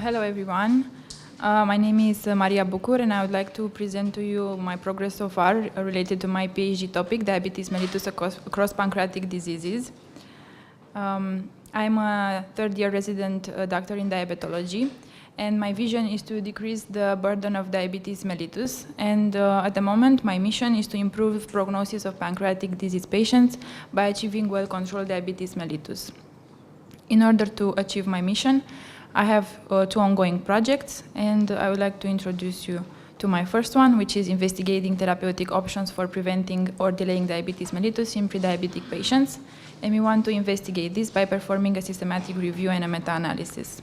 Hello everyone. My name is Maria Bucur and I would like to present to you my progress so far related to my PhD topic, Diabetes Mellitus across pancreatic diseases. I'm a third-year resident doctor in diabetology, and my vision is to decrease the burden of diabetes mellitus. And at the moment, my mission is to improve prognosis of pancreatic disease patients by achieving well-controlled diabetes mellitus. In order to achieve my mission, I have two ongoing projects, and I would like to introduce you to my first one, which is investigating therapeutic options for preventing or delaying diabetes mellitus in prediabetic patients. And we want to investigate this by performing a systematic review and a meta-analysis.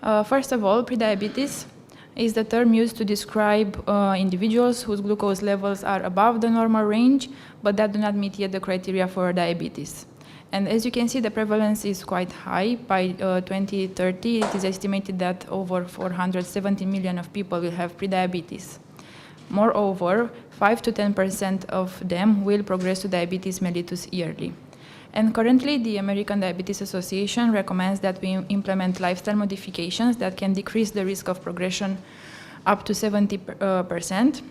First of all, prediabetes is the term used to describe individuals whose glucose levels are above the normal range, but that do not meet yet the criteria for diabetes. And as you can see, the prevalence is quite high. By 2030, it is estimated that over 470 million of people will have prediabetes. Moreover, 5 to 10% of them will progress to diabetes mellitus yearly. And currently, the American Diabetes Association recommends that we implement lifestyle modifications that can decrease the risk of progression up to 70%.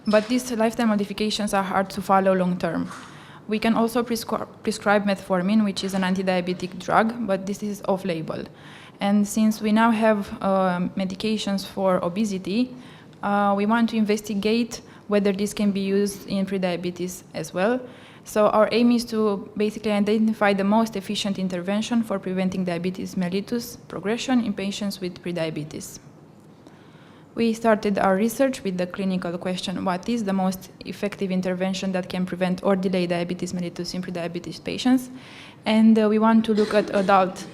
But these lifestyle modifications are hard to follow long term. We can also prescribe metformin, which is an anti-diabetic drug, but this is off-label. And since we now have medications for obesity, we want to investigate whether this can be used in prediabetes as well. So our aim is to basically identify the most efficient intervention for preventing diabetes mellitus progression in patients with prediabetes. We started our research with the clinical question, what is the most effective intervention that can prevent or delay diabetes mellitus in prediabetes patients? And we want to look at adult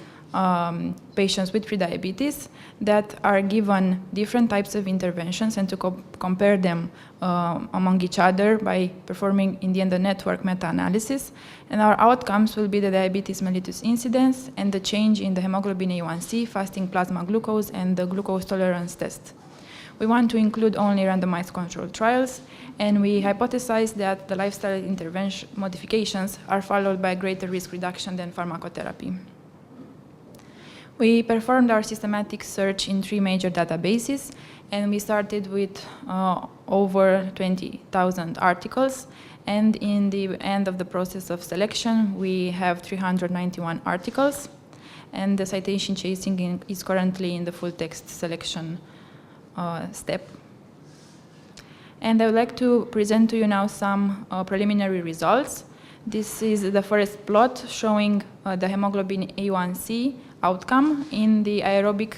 patients with prediabetes that are given different types of interventions and to compare them among each other by performing, in the end, a network meta-analysis. And our outcomes will be the diabetes mellitus incidence and the change in the hemoglobin A1C, fasting plasma glucose, and the glucose tolerance test. We want to include only randomized controlled trials, and we hypothesize that the lifestyle intervention modifications are followed by greater risk reduction than pharmacotherapy. We performed our systematic search in 3 major databases, and we started with over 20,000 articles, and in the end of the process of selection, we have 391 articles, and the citation chasing is currently in the full text selection step. And I would like to present to you now some preliminary results. This is the first plot showing the hemoglobin A1C outcome in the aerobic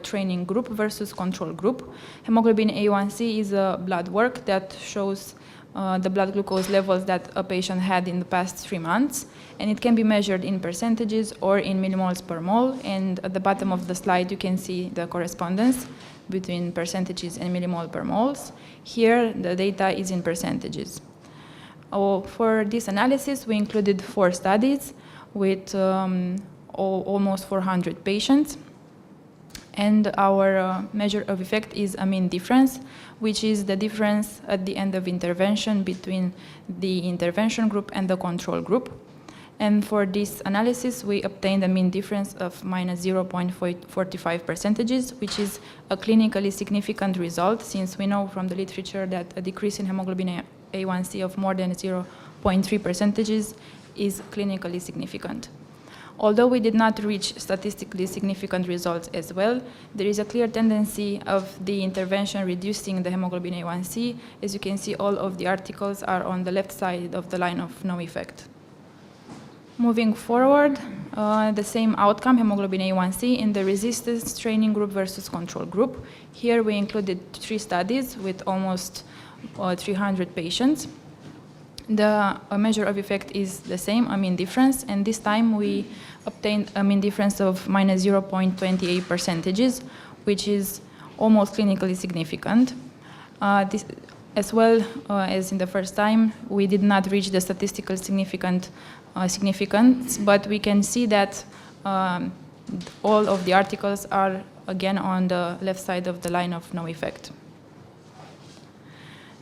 training group versus control group. Hemoglobin A1C is a blood work that shows the blood glucose levels that a patient had in the past 3 months, and it can be measured in percentages or in millimoles per mole. And at the bottom of the slide, you can see the correspondence between percentages and millimole per moles. Here, the data is in percentages. For this analysis, we included 4 studies with almost 400 patients. And our measure of effect is a mean difference, which is the difference at the end of intervention between the intervention group and the control group. And for this analysis, we obtained a mean difference of minus 0.45 percentages, which is a clinically significant result, since we know from the literature that a decrease in hemoglobin A1C of more than 0.3 percentages is clinically significant. Although we did not reach statistically significant results as well, there is a clear tendency of the intervention reducing the hemoglobin A1C. As you can see, all of the articles are on the left side of the line of no effect. Moving forward, the same outcome, hemoglobin A1C, in the resistance training group versus control group. Here we included 3 studies with almost 300 patients. The measure of effect is the same, a mean difference, and this time we obtained a mean difference of minus 0.28 percentages, which is almost clinically significant. This, as well as in the first time, we did not reach the statistical significance, but we can see that all of the articles are again on the left side of the line of no effect.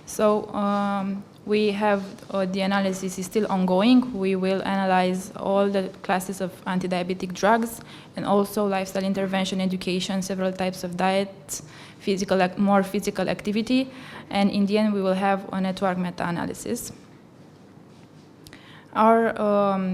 So We have the analysis is still ongoing. We will analyze all the classes of anti-diabetic drugs and also lifestyle intervention, education, several types of diets, more physical activity, and in the end we will have a network meta-analysis. Our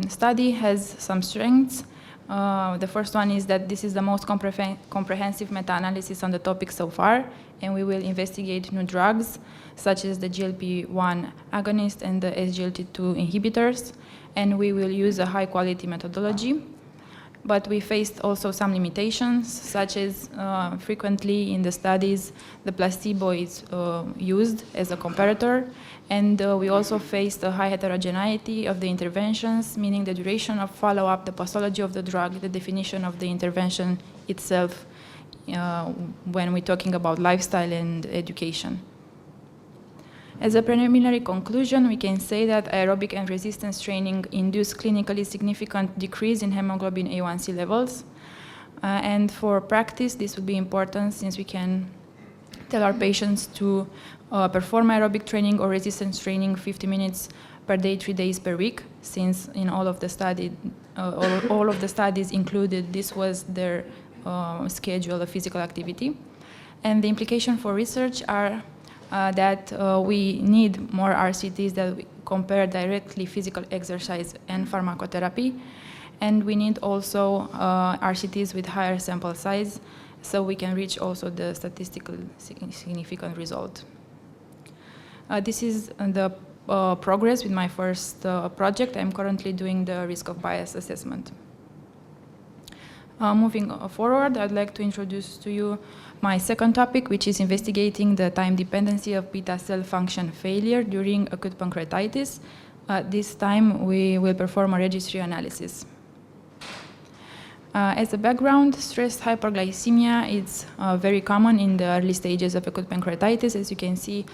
study has some strengths. The first one is that this is the most comprehensive meta-analysis on the topic so far, and we will investigate new drugs such as the GLP-1 agonist and the SGLT2 inhibitors, and we will use a high-quality methodology. But we faced also some limitations, such as frequently in the studies, the placebo is used as a comparator, and we also faced a high heterogeneity of the interventions, meaning the duration of follow-up, the posology of the drug, the definition of the intervention itself when we're talking about lifestyle and education. As a preliminary conclusion, we can say that aerobic and resistance training induce clinically significant decrease in hemoglobin A1C levels. And for practice, this would be important since we can tell our patients to perform aerobic training or resistance training 50 minutes per day, 3 days per week, since in all of the studies included, this was their schedule of physical activity. And the implication for research are that we need more RCTs that we compare directly physical exercise and pharmacotherapy. And we need also RCTs with higher sample size so we can reach also the statistical significant result. This is the progress with my first project. I'm currently doing the risk of bias assessment. Moving forward, I'd like to introduce to you my second topic, which is investigating the time dependency of beta cell function failure during acute pancreatitis. This time, we will perform a registry analysis. As a background, stress hyperglycemia is very common in the early stages of acute pancreatitis. As you can see,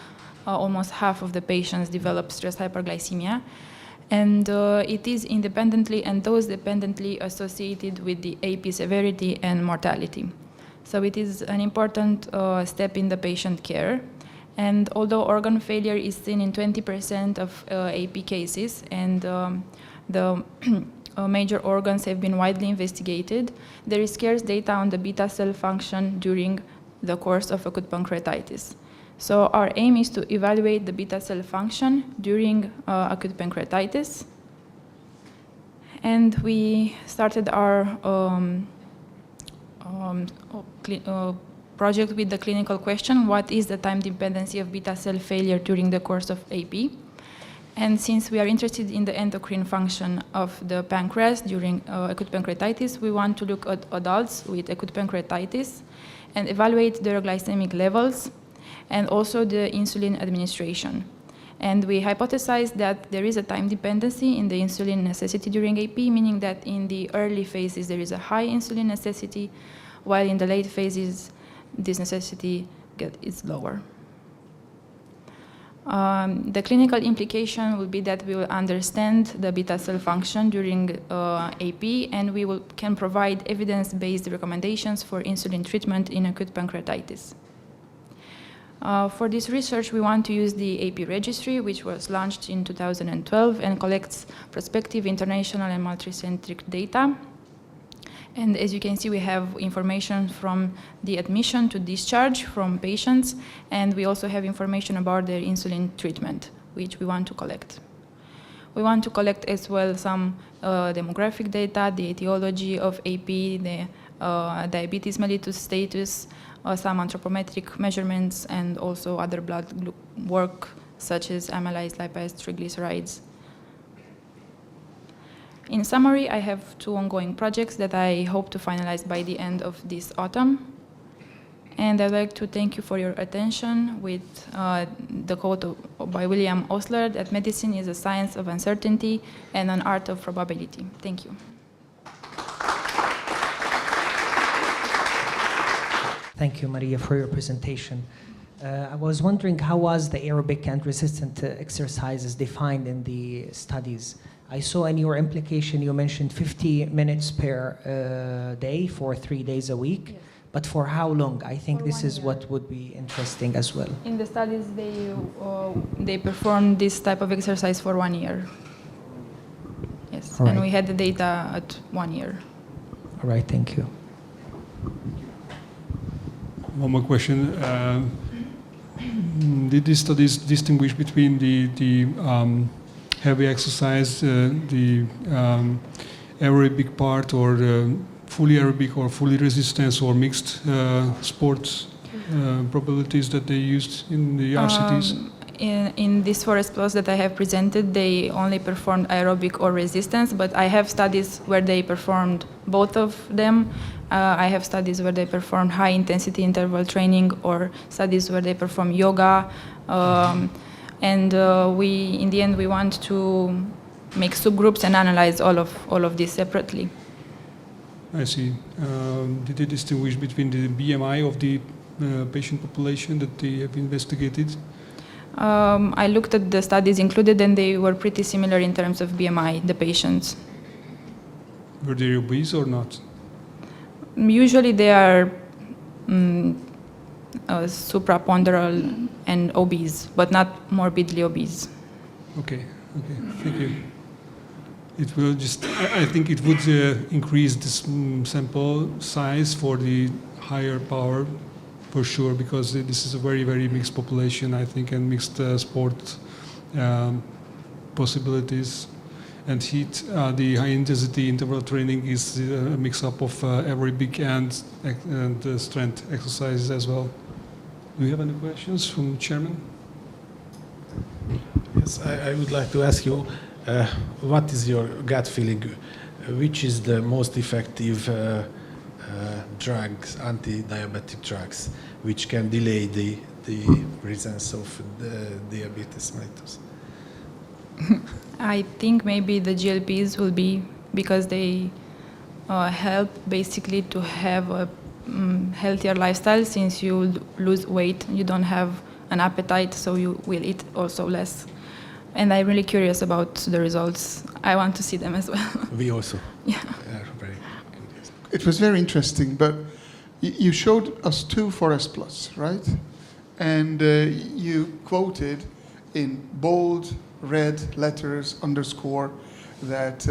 almost half of the patients develop stress hyperglycemia. And it is independently and dose-dependently associated with the AP severity and mortality. So it is an important step in the patient care. And although organ failure is seen in 20% of AP cases, and the major organs have been widely investigated, there is scarce data on the beta cell function during the course of acute pancreatitis. So our aim is to evaluate the beta cell function during acute pancreatitis. And we started our project with the clinical question, what is the time dependency of beta cell failure during the course of AP? And since we are interested in the endocrine function of the pancreas during acute pancreatitis, we want to look at adults with acute pancreatitis and evaluate their glycemic levels and also the insulin administration. And we hypothesized that there is a time dependency in the insulin necessity during AP, meaning that in the early phases there is a high insulin necessity, while in the late phases this necessity is lower. The clinical implication will be that we will understand the beta cell function during AP, and we can provide evidence-based recommendations for insulin treatment in acute pancreatitis. For this research, we want to use the AP registry, which was launched in 2012 and collects prospective, international, and multicentric data. And as you can see, we have information from the admission to discharge from patients, and we also have information about their insulin treatment, which we want to collect. We want to collect as well some demographic data, the etiology of AP, the diabetes mellitus status, some anthropometric measurements, and also other blood work such as amylase, lipase, triglycerides. In summary, I have 2 ongoing projects that I hope to finalize by the end of this autumn. And I'd like to thank you for your attention with the quote by William Osler that medicine is a science of uncertainty and an art of probability. Thank you. Thank you, Maria, for your presentation. I was wondering, how was the aerobic and resistant exercises defined in the studies? I saw in your implication you mentioned 50 minutes per day for 3 days a week, but for how long? I think For this 1 is year. what would be interesting as well. In the studies, they performed this type of exercise for 1 year. Yes, All and right. we had the data at 1 year. All right, thank you. One more question. Did these studies distinguish between the heavy exercise, the aerobic part, or the fully aerobic or fully resistance or mixed sports probabilities that they used in the RCTs? In this Forest Plus that I have presented, they only performed aerobic or resistance, but I have studies where they performed both of them. I have studies where they performed high-intensity interval training or studies where they perform yoga. And in the end, we want to make subgroups and analyze all of this separately. I see. Did they distinguish between the BMI of the patient population that they have investigated? I looked at the studies included, and they were pretty similar in terms of BMI, the patients. Were they obese or not? Usually they are supraponderal and obese, but not morbidly obese. Okay, thank you. It will just, I think it would increase this sample size for the higher power, for sure, because this is a very, very mixed population, I think, and mixed sport possibilities. And the high-intensity interval training is a mix-up of aerobic and strength exercises as well. Do you have any questions from the chairman? Yes, I would like to ask you, what is your gut feeling? Which is the most effective drugs, anti-diabetic drugs, which can delay the presence of the diabetes mellitus? I think maybe the GLPs will be, because they help basically to have a healthier lifestyle. Since you lose weight, you don't have an appetite, so you will eat also less. And I'm really curious about the results. I want to see them as well. We also Yeah. are very curious. It was very interesting, but you showed us 2 Forest Plus, right? And you quoted in bold red letters, underscore, that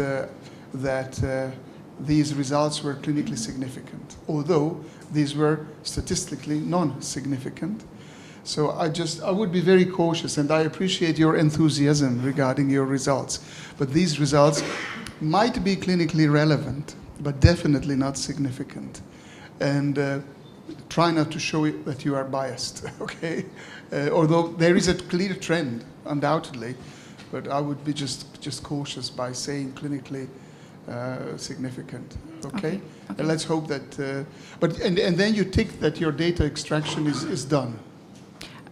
these results were clinically significant, although these were statistically non-significant. So I would be very cautious, and I appreciate your enthusiasm regarding your results. But these results might be clinically relevant, but definitely not significant. And try not to show it that you are biased, okay? Although there is a clear trend, undoubtedly, but I would be just cautious by saying clinically significant, okay? Okay. Let's hope that, and then you tick that your data extraction is done.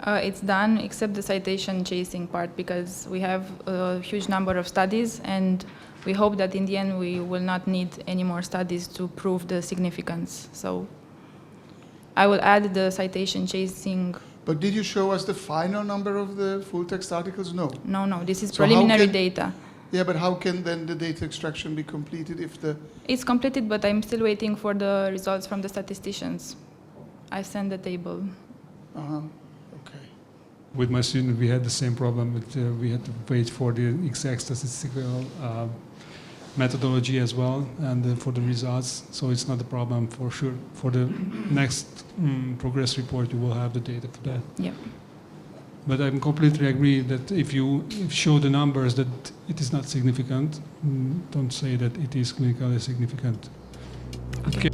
It's done, except the citation chasing part, because we have a huge number of studies, and we hope that in the end we will not need any more studies to prove the significance. So I will add the citation chasing. But did you show us the final number of the full text articles? No. No, this is So how preliminary can- data. Yeah, but how can then the data extraction be completed if the... It's completed, but I'm still waiting for the results from the statisticians. I sent the table. Okay. With my student, we had the same problem. We had to wait for the exact statistical methodology as well, and for the results. So it's not a problem for sure. For the next progress report, you will have the data for that. Yeah. But I completely agree that if you show the numbers that it is not significant, don't say that it is clinically significant. Okay.